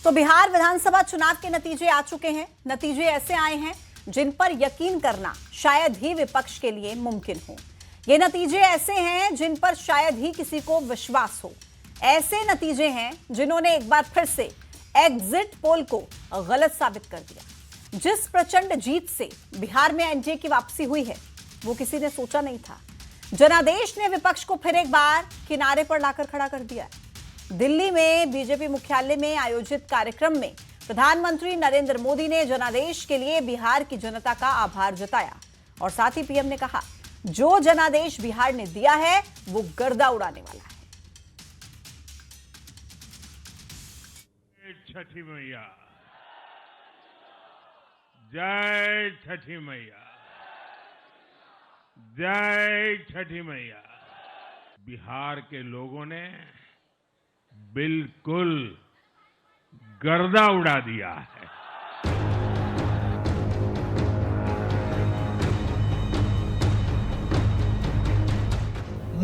तो बिहार विधानसभा चुनाव के नतीजे आ चुके हैं। नतीजे ऐसे आए हैं जिन पर यकीन करना शायद ही विपक्ष के लिए मुमकिन हो। ये नतीजे ऐसे हैं जिन पर शायद ही किसी को विश्वास हो। ऐसे नतीजे हैं जिन्होंने एक बार फिर से एग्जिट पोल को गलत साबित कर दिया। जिस प्रचंड जीत से बिहार में एनडीए की वापसी हुई है वो किसी ने सोचा नहीं था। जनादेश ने विपक्ष को फिर एक बार किनारे पर लाकर खड़ा कर दिया। दिल्ली में बीजेपी मुख्यालय में आयोजित कार्यक्रम में प्रधानमंत्री नरेंद्र मोदी ने जनादेश के लिए बिहार की जनता का आभार जताया और साथ ही पीएम ने कहा, जो जनादेश बिहार ने दिया है वो गर्दा उड़ाने वाला है। छठी मैया, जय छठी मैया, जय छठी मैया। बिहार के लोगों ने बिल्कुल गर्दा उड़ा दिया है।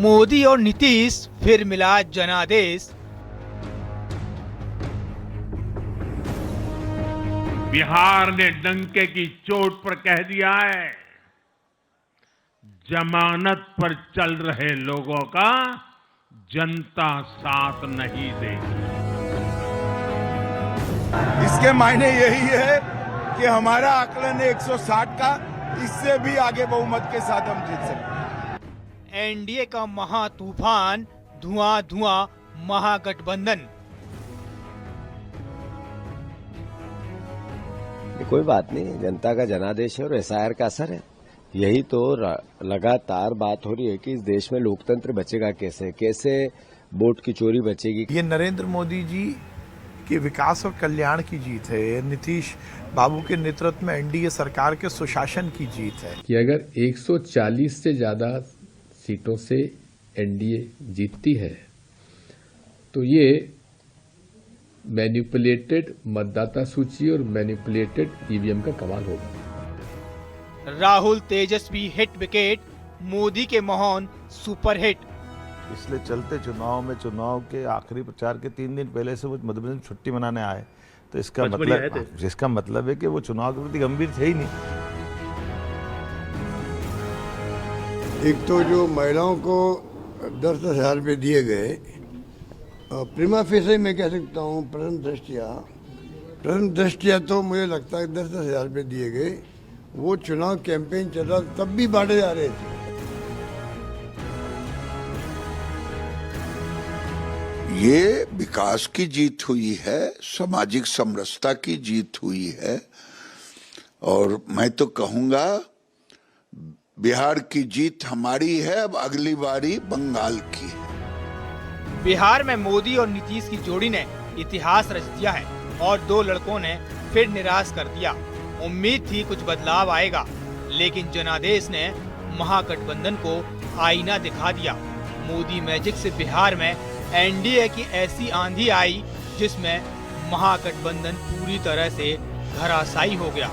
मोदी और नीतीश फिर मिला जनादेश। बिहार ने डंके की चोट पर कह दिया है, जमानत पर चल रहे लोगों का जनता साथ नहीं देगी। इसके मायने यही है कि हमारा आकलन है 160 का, इससे भी आगे बहुमत के साथ हम जीत सकते हैं। एनडीए का महातूफान, धुआं धुआं महागठबंधन। कोई बात नहीं, जनता का जनादेश है और एसआईआर का असर है। यही तो लगातार बात हो रही है कि इस देश में लोकतंत्र बचेगा कैसे, कैसे वोट की चोरी बचेगी। ये नरेंद्र मोदी जी के विकास और कल्याण की जीत है। ये नीतीश बाबू के नेतृत्व में एनडीए सरकार के सुशासन की जीत है। कि अगर 140 से ज्यादा सीटों से एनडीए जीतती है तो ये मैनिपुलेटेड मतदाता सूची और मैनिपुलेटेड ईवीएम का कमाल होगा। राहुल तेजस्वी हिट विकेट, मोदी के मोहन सुपर हिट। इसलिए चलते चुनाव में, चुनाव के आखिरी प्रचार के 3 दिन पहले से वो मध्य प्रदेश में छुट्टी मनाने आए, तो इसका मतलब है कि वो चुनाव के प्रति गंभीर थे ही नहीं। एक तो जो महिलाओं को 10-10 हजार रुपये दिए गए, प्रीमा फेसे मैं कह सकता हूँ प्रथम दृष्टिया तो मुझे लगता है 10-10 हजार रुपये दिए गए। वो चुनाव कैंपेन चल रहा तब भी बांटे जा रहे थे। ये विकास की जीत हुई है, सामाजिक समरसता की जीत हुई है और मैं तो कहूंगा बिहार की जीत हमारी है। अब अगली बारी बंगाल की है। बिहार में मोदी और नीतीश की जोड़ी ने इतिहास रच दिया है और 2 लड़कों ने फिर निराश कर दिया। उम्मीद थी कुछ बदलाव आएगा, लेकिन जनादेश ने महागठबंधन को आईना दिखा दिया। मोदी मैजिक से बिहार में एनडीए की ऐसी आंधी आई जिसमें महागठबंधन पूरी तरह से धराशायी हो गया।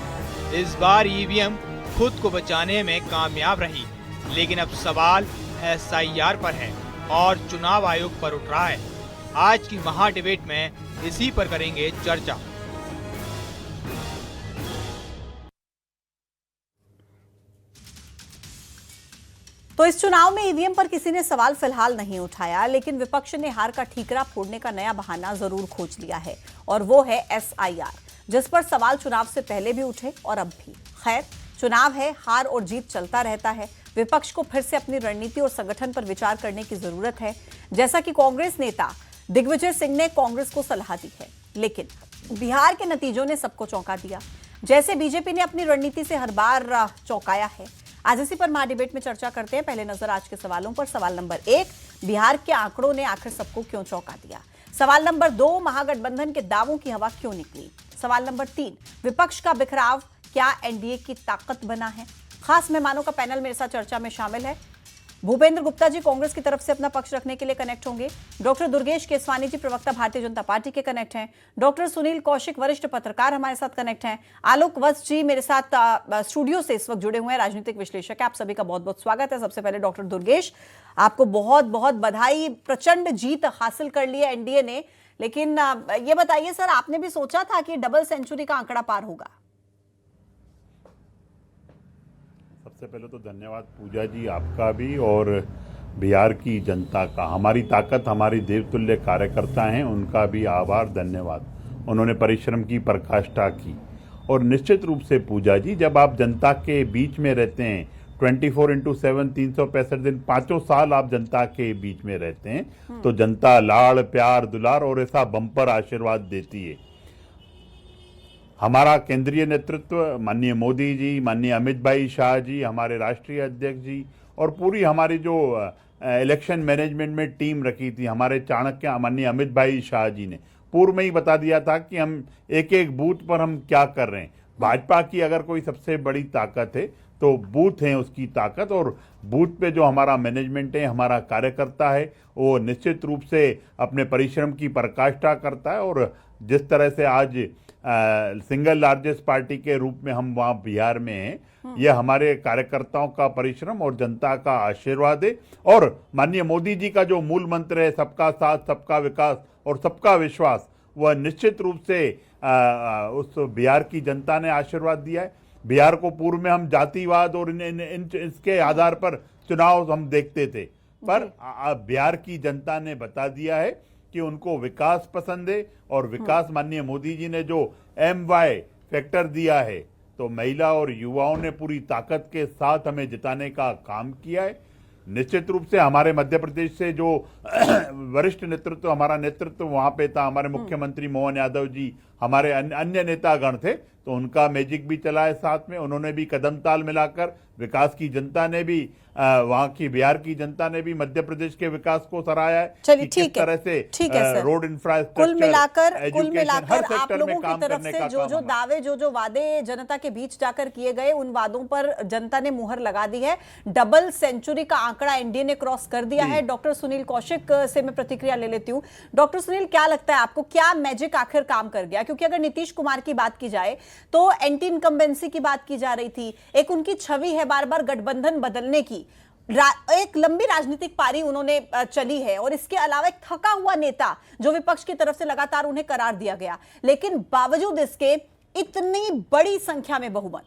इस बार ईवीएम खुद को बचाने में कामयाब रही, लेकिन अब सवाल एसआईआर पर है और चुनाव आयोग पर उठ रहा है। आज की महा डिबेट में इसी पर करेंगे चर्चा। तो इस चुनाव में ईवीएम पर किसी ने सवाल फिलहाल नहीं उठाया, लेकिन विपक्ष ने हार का ठीकरा फोड़ने का नया बहाना जरूर खोज लिया है और वो है एसआईआर, जिस पर सवाल चुनाव से पहले भी उठे और अब भी। खैर, चुनाव है, हार और जीत चलता रहता है। विपक्ष को फिर से अपनी रणनीति और संगठन पर विचार करने की जरूरत है, जैसा कि कांग्रेस नेता दिग्विजय सिंह ने कांग्रेस को सलाह दी है। लेकिन बिहार के नतीजों ने सबको चौंका दिया, जैसे बीजेपी ने अपनी रणनीति से हर बार चौंकाया है। आज इसी पर महा डिबेट में चर्चा करते हैं। पहले नजर आज के सवालों पर। सवाल नंबर 1, बिहार के आंकड़ों ने आखिर सबको क्यों चौंका दिया। सवाल नंबर 2, महागठबंधन के दावों की हवा क्यों निकली। सवाल नंबर 3, विपक्ष का बिखराव क्या एनडीए की ताकत बना है। खास मेहमानों का पैनल मेरे साथ चर्चा में शामिल है। भूपेंद्र गुप्ता जी कांग्रेस की तरफ से अपना पक्ष रखने के लिए कनेक्ट होंगे। डॉक्टर दुर्गेश केसवानी जी प्रवक्ता भारतीय जनता पार्टी के कनेक्ट हैं। डॉक्टर सुनील कौशिक वरिष्ठ पत्रकार हमारे साथ कनेक्ट हैं। आलोक वत्स जी मेरे साथ स्टूडियो से इस वक्त जुड़े हुए हैं, राजनीतिक विश्लेषक है। आप सभी का बहुत बहुत स्वागत है। सबसे पहले डॉक्टर दुर्गेश, आपको बहुत बहुत बधाई। प्रचंड जीत हासिल कर ली है एनडीए ने, लेकिन ये बताइए सर, आपने भी सोचा था कि डबल सेंचुरी का आंकड़ा पार होगा? सबसे पहले तो धन्यवाद पूजा जी आपका भी और बिहार की जनता का। हमारी ताकत हमारी देवतुल्य कार्यकर्ता हैं, उनका भी आभार धन्यवाद। उन्होंने परिश्रम की, पराकाष्ठा की। और निश्चित रूप से पूजा जी, जब आप जनता के बीच में रहते हैं 24/7 365 दिन 5 साल आप जनता के बीच में रहते हैं, तो जनता लाड़ प्यार दुलार और ऐसा बम्पर आशीर्वाद देती है। हमारा केंद्रीय नेतृत्व माननीय मोदी जी, माननीय अमित भाई शाह जी, हमारे राष्ट्रीय अध्यक्ष जी और पूरी हमारी जो इलेक्शन मैनेजमेंट में टीम रखी थी, हमारे चाणक्य माननीय अमित भाई शाह जी ने पूर्व में ही बता दिया था कि हम एक एक बूथ पर हम क्या कर रहे हैं। भाजपा की अगर कोई सबसे बड़ी ताकत है तो बूथ है उसकी ताकत, और बूथ पे जो हमारा मैनेजमेंट है, हमारा कार्यकर्ता है, वो निश्चित रूप से अपने परिश्रम की पराकाष्ठा करता है। और जिस तरह से आज सिंगल लार्जेस्ट पार्टी के रूप में हम वहाँ बिहार में हैं, यह हमारे कार्यकर्ताओं का परिश्रम और जनता का आशीर्वाद है। और माननीय मोदी जी का जो मूल मंत्र है, सबका साथ, सबका विकास और सबका विश्वास, वह निश्चित रूप से उस बिहार की जनता ने आशीर्वाद दिया है। बिहार को पूर्व में हम जातिवाद और इसके आधार पर चुनाव हम देखते थे, पर बिहार की जनता ने बता दिया है कि उनको विकास पसंद है। और विकास माननीय मोदी जी ने जो MY फैक्टर दिया है, तो महिला और युवाओं ने पूरी ताकत के साथ हमें जिताने का काम किया है। निश्चित रूप से हमारे मध्य प्रदेश से जो वरिष्ठ नेतृत्व, हमारा नेतृत्व वहाँ पे था, हमारे मुख्यमंत्री मोहन यादव जी, हमारे अन्य नेतागण थे, तो उनका मैजिक भी चला है साथ में। उन्होंने भी कदम ताल मिलाकर, विकास की जनता ने भी, वहाँ की बिहार की जनता ने भी मध्य प्रदेश के विकास को सराहा है। चलिए किस तरह से कुल रोड इंफ्रास्ट्रक्चर, मिलाकर हर आप सेक्टर लोगों में की काम तरफ करने से का जो काम दावे, जो वादे जनता के बीच जाकर किए गए, उन वादों पर जनता ने मुहर लगा दी है। डबल सेंचुरी का आंकड़ा एनडीए ने क्रॉस कर दिया है। डॉक्टर सुनील कौशिक से मैं प्रतिक्रिया ले लेती हूं। डॉक्टर सुनील, क्या लगता है आपको, क्या मैजिक आखिर काम कर गया? क्योंकि अगर नीतीश कुमार की बात की जाए तो एंटी इनकम्बेंसी की बात की जा रही थी, एक उनकी छवि है बार बार गठबंधन बदलने की, एक लंबी राजनीतिक पारी उन्होंने चली है, और इसके अलावा एक थका हुआ नेता जो विपक्ष की तरफ से लगातार उन्हें करार दिया गया, लेकिन बावजूद इसके इतनी बड़ी संख्या में बहुमत।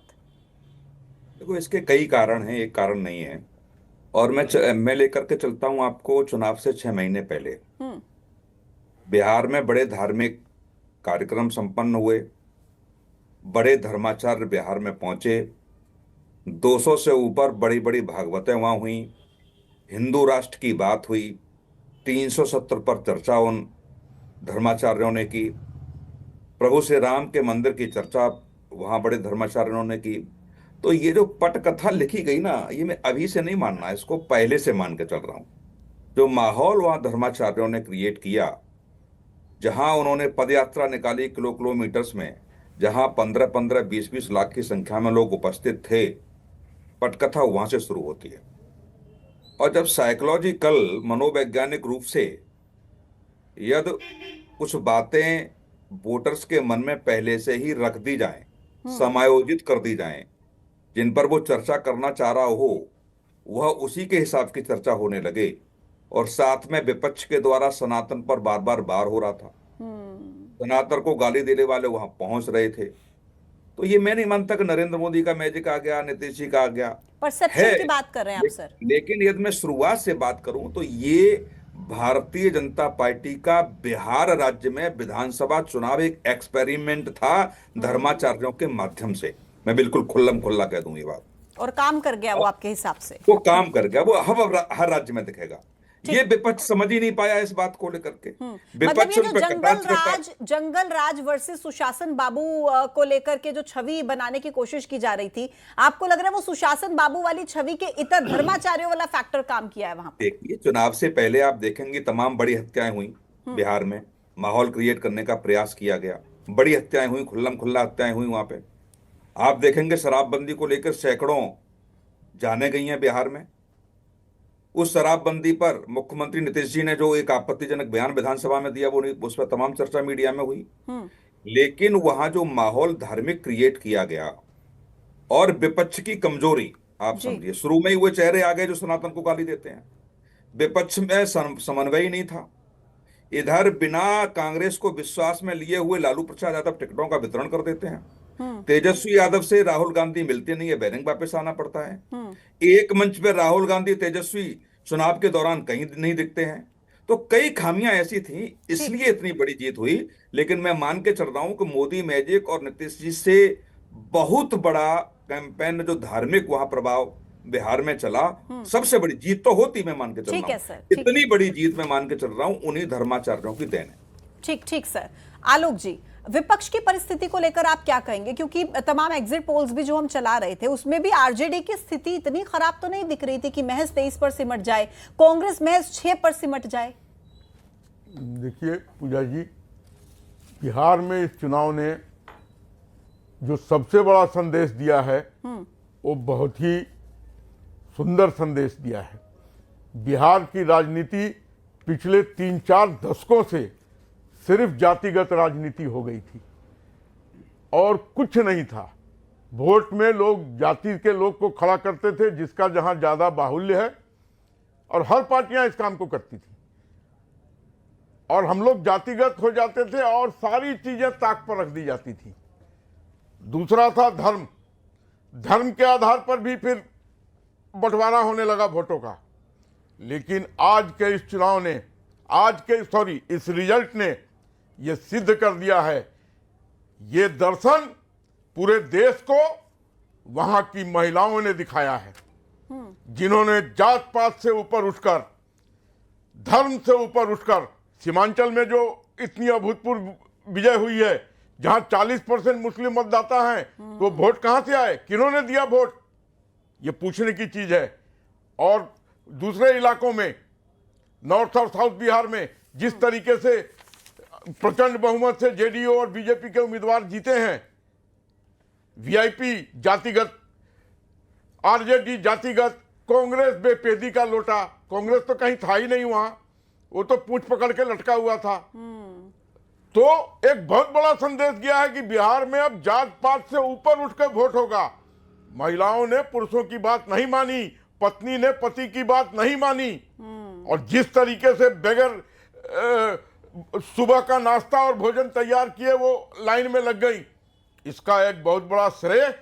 देखो, इसके कई कारण हैं, एक कारण नहीं है। और मैं लेकर के चलता हूं आपको चुनाव से 6 महीने पहले। बिहार में बड़े धार्मिक कार्यक्रम संपन्न हुए, बड़े धर्माचार्य बिहार में पहुंचे, 200 से ऊपर बड़ी बड़ी भागवतें वहां हुई, हिंदू राष्ट्र की बात हुई, 370 पर चर्चा उन धर्माचार्यों ने की, प्रभु श्री राम के मंदिर की चर्चा वहां बड़े धर्माचार्यों ने की। तो ये जो पटकथा लिखी गई ना, ये मैं अभी से नहीं मानना, इसको पहले से मान के चल रहा हूं। जो माहौल वहां धर्माचार्यों ने क्रिएट किया, जहां उन्होंने पदयात्रा निकाली किलोमीटर्स में, जहां 15-15, 20-20 लाख की संख्या में लोग उपस्थित थे, पटकथा वहां से शुरू होती है। और जब साइकोलॉजिकल, मनोवैज्ञानिक रूप से यदि कुछ बातें वोटर्स के मन में पहले से ही रख दी जाएं, समायोजित कर दी जाएं, जिन पर वो चर्चा करना चाह रहा हो, वह उसी के हिसाब की चर्चा होने लगे, और साथ में विपक्ष के द्वारा सनातन पर बार बार वार हो रहा था, सनातन को गाली देने वाले वहां पहुंच रहे थे। तो ये मैं नहीं मानता कि नरेंद्र मोदी का मैजिक आ गया, नीतीश जी का आ गया, परसेप्शन की बात कर रहे हैं आप सर। लेकिन यदि मैं शुरुआत से बात करूं तो ये भारतीय जनता पार्टी का बिहार राज्य में विधानसभा चुनाव एक एक्सपेरिमेंट था धर्माचार्यों के माध्यम से। मैं बिल्कुल खुल्लम खुल्ला कह दूं ये बात, और काम कर गया वो आपके हिसाब से? वो काम कर गया, वो हर राज्य में दिखेगा। ये विपक्ष समझ ही नहीं पाया इस बात को लेकर के। मतलब ये जो जंगल राज वर्सेस सुशासन बाबू को लेकर के जो छवि बनाने की कोशिश की जा रही थी, आपको लग रहा है वो सुशासन बाबू वाली छवि के इतर धर्माचार्यों वाला फैक्टर काम किया है वहां पर? देखिए, चुनाव से पहले आप देखेंगे तमाम बड़ी हत्याएं हुई बिहार में, माहौल क्रिएट करने का प्रयास किया गया, बड़ी हत्याएं हुई, खुल्लम खुल्ला हत्याएं हुई वहां पे। आप देखेंगे शराबबंदी को लेकर सैकड़ों जाने गई हैं बिहार में। उस शराबबंदी पर मुख्यमंत्री नीतीश जी ने जो एक आपत्तिजनक बयान विधानसभा में दिया, वो उस पर तमाम चर्चा मीडिया में हुई। लेकिन वहां जो माहौल धार्मिक क्रिएट किया गया और विपक्ष की कमजोरी, आप समझिए, शुरू में ही वो चेहरे आ गए जो सनातन को गाली देते हैं। विपक्ष में समन्वय ही नहीं था, इधर बिना कांग्रेस को विश्वास में लिए हुए लालू प्रसाद यादव टिकटों का वितरण कर देते हैं। तेजस्वी यादव से राहुल गांधी मिलते नहीं है, बैरिंग वापस आना पड़ता है। एक मंच पर राहुल गांधी तेजस्वी चुनाव के दौरान कहीं नहीं दिखते हैं। तो कई खामियां ऐसी थी, इसलिए इतनी बड़ी जीत हुई। लेकिन मैं मान के चल रहा हूं कि मोदी मैजिक और नीतीश जी से बहुत बड़ा कैंपेन जो धार्मिक वहां प्रभाव बिहार में चला, सबसे बड़ी जीत तो होती, मैं मान के चल रहा हूं। इतनी बड़ी जीत मैं मान के चल रहा हूं, उन्हीं धर्माचार्यों की देन है। ठीक ठीक सर। आलोक जी, विपक्ष की परिस्थिति को लेकर आप क्या कहेंगे? क्योंकि तमाम एग्जिट पोल्स भी जो हम चला रहे थे उसमें भी आरजेडी की स्थिति इतनी खराब तो नहीं दिख रही थी कि महज 23 पर सिमट जाए, कांग्रेस महज 6 पर सिमट जाए। देखिए पूजा जी, बिहार में इस चुनाव ने जो सबसे बड़ा संदेश दिया है वो बहुत ही सुंदर संदेश दिया है। बिहार की राजनीति पिछले 3-4 दशकों से सिर्फ जातिगत राजनीति हो गई थी और कुछ नहीं था। वोट में लोग जाति के लोग को खड़ा करते थे, जिसका जहां ज्यादा बाहुल्य है, और हर पार्टियां इस काम को करती थी, और हम लोग जातिगत हो जाते थे और सारी चीजें ताक पर रख दी जाती थी। दूसरा था धर्म। धर्म के आधार पर भी फिर बंटवारा होने लगा वोटों का। लेकिन आज के इस चुनाव ने, इस रिजल्ट ने यह सिद्ध कर दिया है, ये दर्शन पूरे देश को वहां की महिलाओं ने दिखाया है, जिन्होंने जात पात से ऊपर उठकर, धर्म से ऊपर उठकर, सीमांचल में जो इतनी अभूतपूर्व विजय हुई है, जहां 40% मुस्लिम मतदाता हैं, तो वोट कहां से आए, किन्होंने दिया वोट, ये पूछने की चीज है। और दूसरे इलाकों में, नॉर्थ और साउथ बिहार में जिस तरीके से प्रचंड बहुमत से जेडीयू और बीजेपी के उम्मीदवार जीते हैं, वीआईपी जातिगत, आरजेडी जातिगत, कांग्रेस बेपेदी का लोटा, कांग्रेस तो कहीं था ही नहीं वहां, वो तो पूंछ पकड़ के लटका हुआ था। तो एक बहुत बड़ा संदेश गया है कि बिहार में अब जात पात से ऊपर उठकर वोट होगा। महिलाओं ने पुरुषों की बात नहीं मानी, पत्नी ने पति की बात नहीं मानी, और जिस तरीके से बगैर सुबह का नाश्ता और भोजन तैयार किए वो लाइन में लग गई, इसका एक बहुत बड़ा श्रेय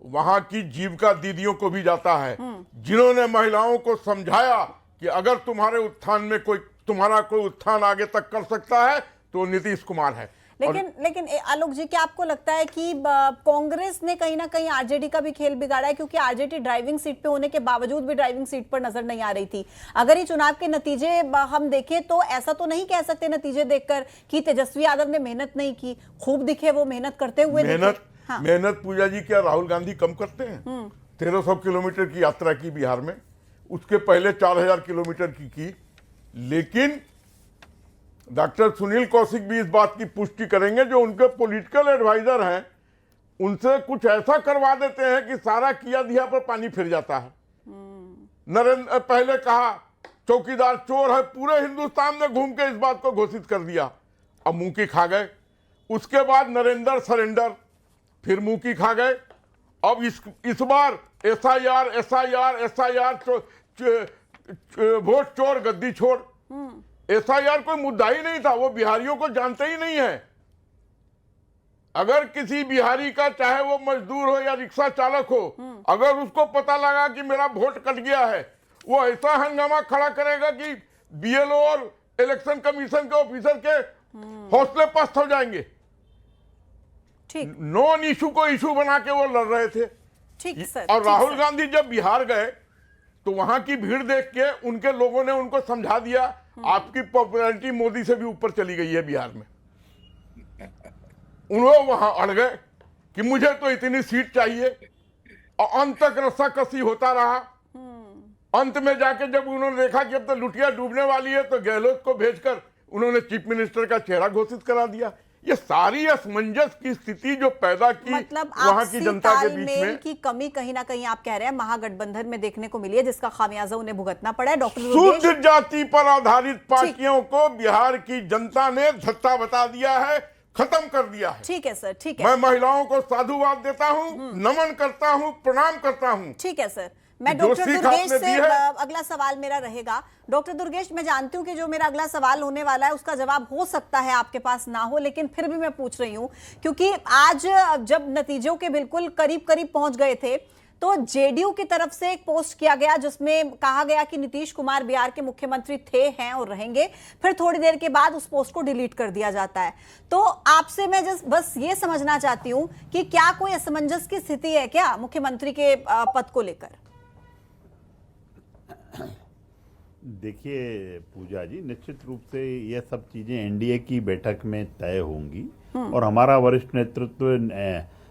वहां की जीविका दीदियों को भी जाता है, जिन्होंने महिलाओं को समझाया कि अगर तुम्हारा कोई उत्थान आगे तक कर सकता है तो नीतीश कुमार है। लेकिन आलोक जी, क्या आपको लगता है कि कांग्रेस ने कहीं ना कहीं आरजेडी का भी खेल बिगाड़ा है? क्योंकि आरजेडी ड्राइविंग सीट पे होने के बावजूद भी ड्राइविंग सीट पर नजर नहीं आ रही थी। अगर ये चुनाव के नतीजे हम देखें तो ऐसा तो नहीं कह सकते नतीजे देखकर कि तेजस्वी यादव ने मेहनत नहीं की, खूब दिखे वो मेहनत करते हुए। मेहनत पूजा जी क्या राहुल गांधी कम करते हैं? 1300 किलोमीटर की यात्रा की बिहार में, उसके पहले 4000 किलोमीटर की। लेकिन डॉक्टर सुनील कौशिक भी इस बात की पुष्टि करेंगे, जो उनके पॉलिटिकल एडवाइजर हैं, उनसे कुछ ऐसा करवा देते हैं कि सारा किया दिया पर पानी फिर जाता है। नरेंद्र पहले कहा चौकीदार चोर है, पूरे हिंदुस्तान में घूम के इस बात को घोषित कर दिया, अब मुंह की खा गए। उसके बाद नरेंद्र सरेंडर, फिर मुंह की खा गए। अब इस बार एसआईआर वोट चोर गद्दी छोड़। एसआईआर कोई मुद्दा ही नहीं था, वो बिहारियों को जानते ही नहीं है। अगर किसी बिहारी का, चाहे वो मजदूर हो या रिक्शा चालक हो, अगर उसको पता लगा कि मेरा वोट कट गया है, वो ऐसा हंगामा खड़ा करेगा कि बीएलओ और इलेक्शन कमीशन के ऑफिसर के हौसले पस्त हो जाएंगे। नॉन इशू को इशू बना के वो लड़ रहे थे। ठीक सर। और राहुल गांधी जब बिहार गए तो वहां की भीड़ देख के उनके लोगों ने उनको समझा दिया, आपकी पॉपुलैरिटी मोदी से भी ऊपर चली गई है बिहार में। उन्होंने वहां अड़ गए कि मुझे तो इतनी सीट चाहिए, और अंत तक रस्साकसी होता रहा। अंत में जाके जब उन्होंने देखा कि अब तो लुटिया डूबने वाली है, तो गहलोत को भेजकर उन्होंने चीफ मिनिस्टर का चेहरा घोषित करा दिया। ये सारी असमंजस की स्थिति जो पैदा की मतलब वहां की जनता के बीच में की कमी कहीं ना कहीं आप कह रहे हैं महागठबंधन में देखने को मिली है, जिसका खामियाजा उन्हें भुगतना पड़ा है। डॉक्टर शुद्ध जाति पर आधारित पार्टियों को बिहार की जनता ने धत्ता बता दिया है, खत्म कर दिया है। ठीक है सर, ठीक है। मैं महिलाओं को साधुवाद देता हूं, नमन करता हूं, प्रणाम करता हूं। ठीक है सर, मैं जो डॉक्टर सीख दुर्गेश आपने से दी है, अगला सवाल मेरा रहेगा। डॉक्टर दुर्गेश, मैं जानती हूं कि जो मेरा अगला सवाल होने वाला है उसका जवाब हो सकता है आपके पास ना हो, लेकिन फिर भी मैं पूछ रही हूं क्योंकि आज जब नतीजों के बिल्कुल करीब करीब पहुंच गए थे तो जेडीयू की तरफ से एक पोस्ट किया गया जिसमें कहा गया कि नीतीश कुमार बिहार के मुख्यमंत्री थे, हैं और रहेंगे। फिर थोड़ी देर के बाद उस पोस्ट को डिलीट कर दिया जाता है। तो आपसे मैं बस ये समझना चाहती हूं कि क्या कोई असमंजस की स्थिति है क्या मुख्यमंत्री के पद को लेकर? देखिए पूजा जी, निश्चित रूप से ये सब चीजें एनडीए की बैठक में तय होंगी और हमारा वरिष्ठ नेतृत्व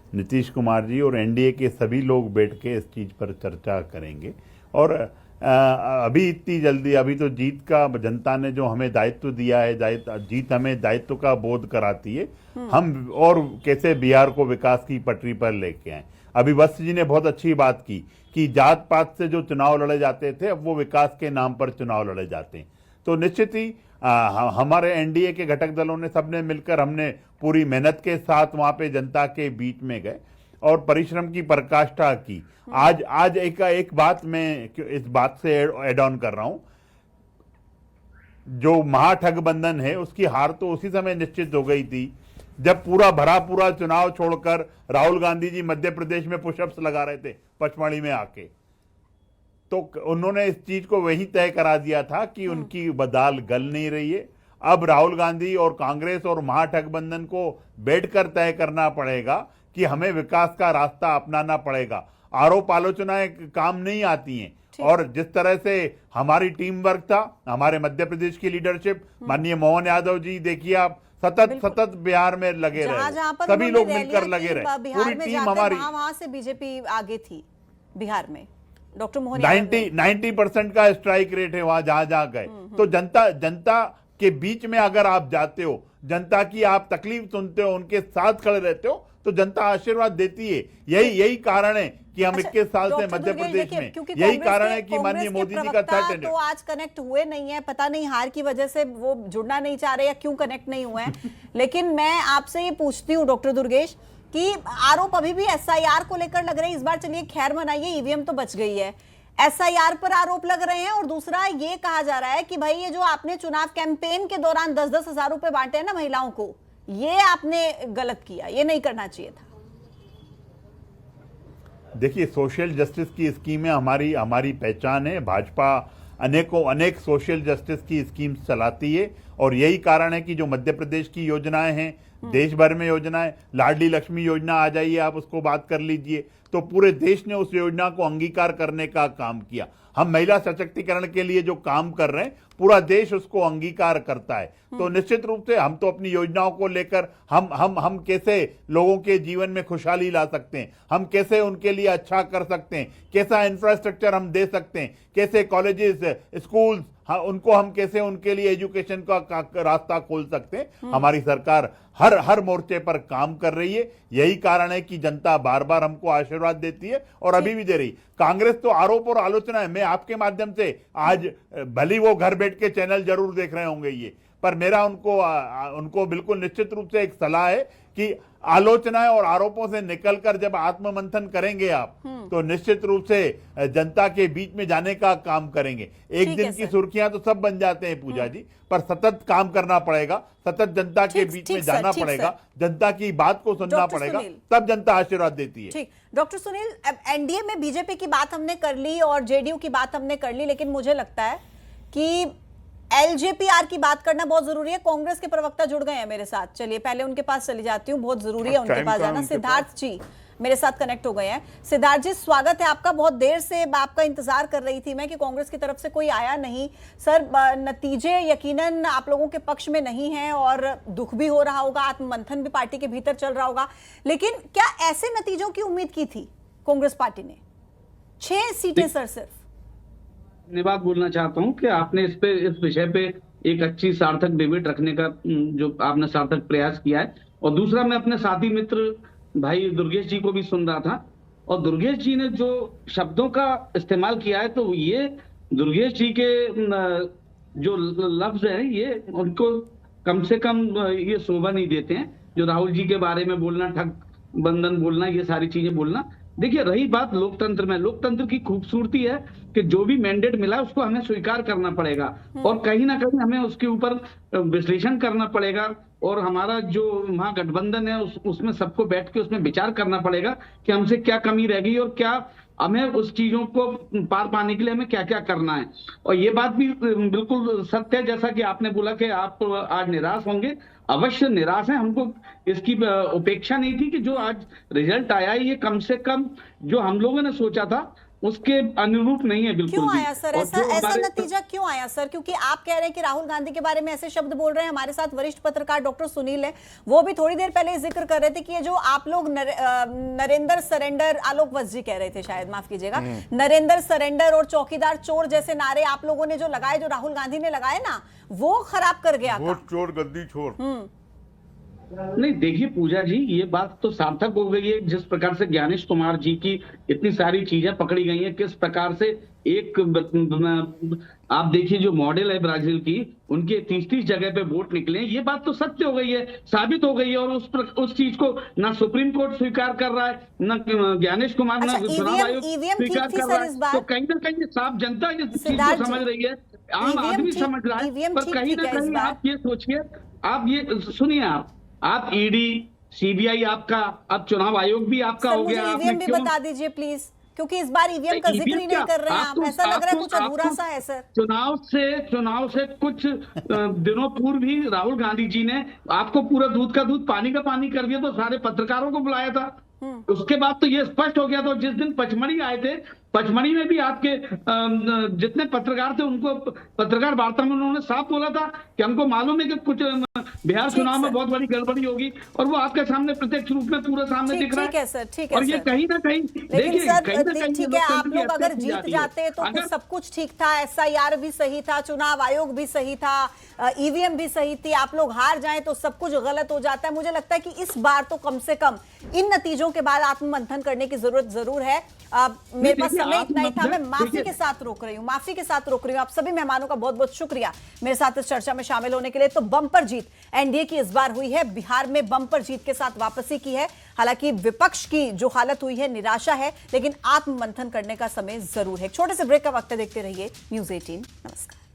नीतीश कुमार जी और एनडीए के सभी लोग बैठ के इस चीज पर चर्चा करेंगे। और अभी इतनी जल्दी, अभी तो जीत का जनता ने जो हमें दायित्व दिया है, जीत हमें दायित्व का बोध कराती है, हम और कैसे बिहार को विकास की पटरी पर लेके आए। अभी वत्स जी ने बहुत अच्छी बात की कि जात पात से जो चुनाव लड़े जाते थे अब वो विकास के नाम पर चुनाव लड़े जाते हैं। तो निश्चित ही हमारे एनडीए के घटक दलों ने सबने मिलकर, हमने पूरी मेहनत के साथ वहां पे जनता के बीच में गए और परिश्रम की पराकाष्ठा की। आज एक बात मैं इस बात से एड ऑन कर रहा हूं, जो महागठबंधन है उसकी हार तो उसी समय निश्चित हो गई थी जब पूरा चुनाव छोड़कर राहुल गांधी जी मध्य प्रदेश में पुशअप्स लगा रहे थे पचमढ़ी में आके। तो उन्होंने इस चीज को वही तय करा दिया था कि उनकी बदाल गल नहीं रही है। अब राहुल गांधी और कांग्रेस और महागठबंधन को बैठकर तय करना पड़ेगा कि हमें विकास का रास्ता अपनाना पड़ेगा। आरोप आलोचनाएं काम नहीं आती हैं। और जिस तरह से हमारी टीम वर्क था, हमारे मध्य प्रदेश की लीडरशिप, माननीय मोहन यादव जी, देखिए आप सतत बिहार में लगे रहे, सभी लोग मिलकर लगे रहे, पूरी टीम हमारी। वहां से बीजेपी आगे थी बिहार में। डॉक्टर मोहन 90% का स्ट्राइक रेट है वहां जहां गए। तो जनता के बीच में अगर आप जाते हो, जनता की आप तकलीफ सुनते हो, उनके साथ खड़े रहते हो, तो जनता आशीर्वाद देती है। यही कारण है कि हम 21 साल से मध्य प्रदेश में, यही कारण है कि माननीय मोदी जी का थर्ड तो आज कनेक्ट हुए नहीं है, पता नहीं हार की वजह से वो जुड़ना नहीं चाह रहे या क्यों कनेक्ट नहीं हुए हैं। लेकिन मैं आपसे ये पूछती हूँ डॉक्टर दुर्गेश कि आरोप अभी भी एसआईआर को लेकर लग रहे हैं। इस बार चलिए खैर मनाइए, ईवीएम तो बच गई है, एसआईआर पर आरोप लग रहे हैं। और दूसरा ये कहा जा रहा है कि भाई ये जो आपने चुनाव कैंपेन के दौरान 10-10 हजार रुपए बांटे हैं ना महिलाओं को, ये आपने गलत किया, ये नहीं करना चाहिए था। देखिए, सोशल जस्टिस की स्कीमें हमारी पहचान है। भाजपा अनेक सोशल जस्टिस की स्कीम चलाती है और यही कारण है कि जो मध्य प्रदेश की योजनाएं हैं, देश भर में योजनाएं, लाडली लक्ष्मी योजना आ जाइए, आप उसको बात कर लीजिए, तो पूरे देश ने उस योजना को अंगीकार करने का काम किया। हम महिला सशक्तिकरण के लिए जो काम कर रहे हैं, पूरा देश उसको अंगीकार करता है। तो निश्चित रूप से हम तो अपनी योजनाओं को लेकर हम कैसे लोगों के जीवन में खुशहाली ला सकते हैं, हम कैसे उनके लिए अच्छा कर सकते हैं, कैसा इंफ्रास्ट्रक्चर हम दे सकते हैं, कैसे कॉलेजेस, स्कूल्स, उनको हम कैसे उनके लिए एजुकेशन का रास्ता खोल सकते हैं। हमारी सरकार हर मोर्चे पर काम कर रही है। यही कारण है कि जनता बार बार हमको आशीर्वाद देती है और अभी भी दे रही। कांग्रेस तो आरोप और आलोचना है। मैं आपके माध्यम से आज, भली वो घर बैठ के चैनल जरूर देख रहे होंगे ये, पर मेरा उनको बिल्कुल निश्चित रूप से एक सलाह है कि आलोचनाएं और आरोपों से निकलकर जब आत्ममंथन करेंगे आप, तो निश्चित रूप से जनता के बीच में जाने का काम करेंगे। एक दिन की सुर्खियां तो सब बन जाते हैं पूजा जी, पर सतत काम करना पड़ेगा, सतत जनता के बीच में जाना पड़ेगा, जनता की बात को सुनना पड़ेगा, तब जनता आशीर्वाद देती है। ठीक, डॉक्टर सुनील, एनडीए में बीजेपी की बात हमने कर ली और जेडीयू की बात हमने कर ली, लेकिन मुझे लगता है कि एलजेपीआर की बात करना बहुत जरूरी है। कांग्रेस के प्रवक्ता जुड़ गए हैं मेरे साथ, चलिए पहले उनके पास चली जाती हूँ, बहुत जरूरी है उनके पास जाना। सिद्धार्थ जी मेरे साथ कनेक्ट हो गए हैं। सिद्धार्थ जी, स्वागत है आपका। बहुत देर से आपका इंतजार कर रही थी मैं कि कांग्रेस की तरफ से कोई आया नहीं। सर, नतीजे यकीनन आप लोगों के पक्ष में नहीं है और दुख भी हो रहा होगा, आत्ममंथन भी पार्टी के भीतर चल रहा होगा, लेकिन क्या ऐसे नतीजों की उम्मीद की थी कांग्रेस पार्टी ने? 6 सीटें सर सिर्फ। बात बोलना चाहता हूं कि आपने इस विषय पे एक अच्छी सार्थक डिबेट रखने का जो आपने सार्थक प्रयास किया है। और दूसरा, मैं अपने साथी मित्र भाई दुर्गेश जी को भी सुन रहा था और दुर्गेश जी ने जो शब्दों का इस्तेमाल किया है, तो ये दुर्गेश जी के जो लफ्ज है, ये उनको कम से कम ये शोभा नहीं देते हैं। जो राहुल जी के बारे में बोलना, ठग बंधन बोलना, ये सारी चीजें बोलना, देखिए, रही बात लोकतंत्र में, लोकतंत्र की खूबसूरती है कि जो भी मैंडेट मिला है उसको हमें स्वीकार करना पड़ेगा और कहीं ना कहीं हमें उसके ऊपर विश्लेषण करना पड़ेगा और हमारा जो महागठबंधन है उसमें सबको बैठ के उसमें विचार करना पड़ेगा कि हमसे क्या कमी रह गई और क्या हमें उस चीजों को पार पाने के लिए हमें क्या क्या करना है। और ये बात भी बिल्कुल सत्य है, जैसा कि आपने बोला कि आप आज निराश होंगे, अवश्य निराश है। हमको इसकी उपेक्षा नहीं थी कि जो आज रिजल्ट आया ये कम से कम जो हम लोगों ने सोचा था उसके अनुरूप नहीं है बिल्कुल। क्यों आया सर ऐसा नतीजा क्यों आया सर? क्योंकि आप कह रहे हैं कि राहुल गांधी के बारे में ऐसे शब्द बोल रहे हैं। हमारे साथ वरिष्ठ पत्रकार डॉक्टर सुनील है, वो भी थोड़ी देर पहले जिक्र कर रहे थे कि ये जो आप लोग नरेंद्र सरेंडर, आलोक वत्स जी कह रहे थे शायद, माफ कीजिएगा, नरेंद्र सरेंडर और चौकीदार चोर जैसे नारे आप लोगों ने जो लगाए, जो राहुल गांधी ने लगाए ना, वो खराब कर गया था। चोर गद्दी छोर। नहीं, देखिए पूजा जी, ये बात तो सार्थक हो गई है। जिस प्रकार से ज्ञानेश कुमार जी की इतनी सारी चीजें पकड़ी गई हैं, किस प्रकार से एक आप देखिए जो मॉडल है ब्राजील की, उनके 30-30 जगह पे वोट निकले, ये बात तो सत्य हो गई है, साबित हो गई है। और उस चीज को ना सुप्रीम कोर्ट स्वीकार कर रहा है, ना ज्ञानेश कुमार, ना चुनाव आयोग स्वीकार कर रहा है। तो कहीं ना कहीं साफ जनता इस चीज को समझ रही है, आम आदमी समझ रहा है। पर कहीं ना कहीं आप ये सोचिए, आप ये सुनिए, आप ईडी, सीबीआई आपका, अब चुनाव आयोग भी आपका हो गया। ईवीएम भी बता दीजिए प्लीज, क्योंकि इस बार ईवीएम का जिक्र ही नहीं कर रहे हैं आप। ऐसा लग रहा है कुछ अधूरा सा है सर। चुनाव से कुछ दिनों पूर्व ही राहुल गांधी जी ने आपको पूरा दूध का दूध पानी का पानी कर दिया, तो सारे पत्रकारों को बुलाया था। उसके बाद तो ये स्पष्ट हो गया था। जिस दिन पचमढ़ी आए थे, पचमढ़ी में भी आपके जितने पत्रकार थे उनको पत्रकार वार्ता में उन्होंने साफ बोला था कि हमको मालूम है कि कुछ बिहार चुनाव में बहुत बड़ी गड़बड़ी होगी, और वो आपके सामने प्रत्यक्ष रूप में पूरे सामने दिख रहा है। ठीक है सर, ठीक है। और ये कहीं ना कहीं देखिए, ठीक है, आप लोग अगर जीत जाते तो सब कुछ ठीक था, SIR भी सही था, चुनाव आयोग भी सही था, ईवीएम भी सही थी। आप लोग हार जाएं तो सब कुछ गलत हो जाता है। मुझे लगता है कि इस बार तो कम से कम इन नतीजों के बाद आत्ममंथन करने की जरूरत जरूर है। मेरे पास समय इतना ही था, मैं माफी के साथ रोक रही हूँ। आप सभी मेहमानों का बहुत बहुत शुक्रिया मेरे साथ इस चर्चा में शामिल होने के लिए। तो बम्पर जीत एनडीए की इस बार हुई है, बिहार में बम्पर जीत के साथ वापसी की है। हालांकि विपक्ष की जो हालत हुई है, निराशा है, लेकिन आत्ममंथन करने का समय जरूर है। छोटे से ब्रेक का वक्त देखते रहिए News 18। नमस्कार।